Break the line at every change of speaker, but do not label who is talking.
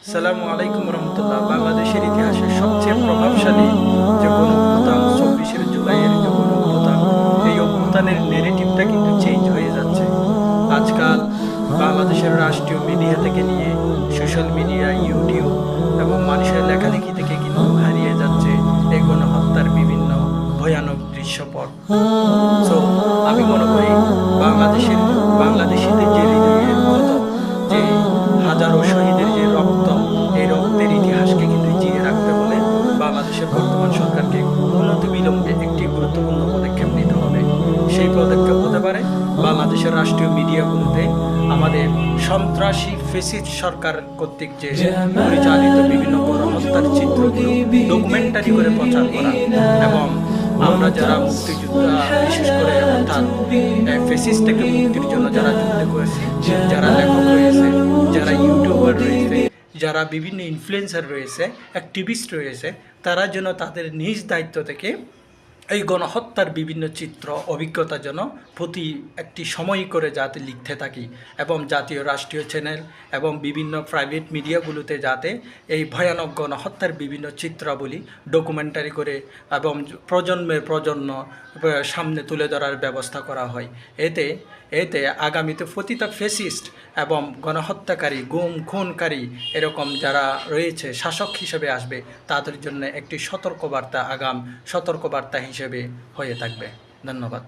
আসসালামু আলাইকুম রহমতুল্লাহ। বাংলাদেশের ইতিহাসের সবচেয়ে প্রভাবশালী যে গণ অভ্যুত্থান ২৪শে জুলাইয়ের যে গণ অভ্যুত্থান, এই অভ্যুত্থানের নেরেটিভটা কিন্তু চেঞ্জ হয়ে যাচ্ছে। আজকাল বাংলাদেশের রাষ্ট্রীয় মিডিয়া থেকে নিয়ে সোশ্যাল মিডিয়া, ইউটিউব এবং মানুষের লেখালেখি থেকে কিন্তু হারিয়ে যাচ্ছে এই গণহত্যার বিভিন্ন ভয়ানক দৃশ্যপট। সো আমি মনে করি বাংলাদেশিদের যে হৃদয়ের ক্ষত, যে হাজারো শহীদের যে রক্ত, এই রক্তের ইতিহাসকে কিন্তু জিয়ে রাখতে হলে বাংলাদেশের বর্তমান সরকারকে অনতিবিলম্বে একটি গুরুত্বপূর্ণ পদক্ষেপ নিতে হবে। সেই পদক্ষেপ হতে পারে বাংলাদেশের রাষ্ট্রীয় মিডিয়াগুলোতে আমাদের সন্ত্রাসী ফেসিস্ট সরকার কর্তৃক যে পরিচালিত বিভিন্ন গণহত্যার চিত্রগুলো ডকুমেন্টারি করে প্রচার করা, এবং আমরা যারা মুক্তিযোদ্ধা, বিশেষ করে অর্থাৎ ফেসিস্ট থেকে মুক্তির জন্য যারা যুদ্ধ করেছি, যারা লেখক রয়েছে, যারা ইউটিউবার রয়েছে, যারা বিভিন্ন ইনফ্লুয়েন্সার রয়েছে, অ্যাক্টিভিস্ট রয়েছে, তারা যেন তাদের নিজ দায়িত্ব থেকে এই গণহত্যার বিভিন্ন চিত্র অভিজ্ঞতা যেন প্রতি একটি সময় করে যাতে লিখতে থাকি, এবং জাতীয় রাষ্ট্রীয় চ্যানেল এবং বিভিন্ন প্রাইভেট মিডিয়াগুলোতে যাতে এই ভয়ানক গণহত্যার বিভিন্ন চিত্রাবলী ডকুমেন্টারি করে এবং প্রজন্ম সামনে তুলে ধরার ব্যবস্থা করা হয়। এতে এতে আগামীতে প্রতিটা ফেসিস্ট এবং গণহত্যাকারী, গুম খুনকারী এরকম যারা রয়েছে শাসক হিসেবে আসবে, তাদের জন্য একটি সতর্কবার্তা হিসেবে হয়ে থাকবে। ধন্যবাদ।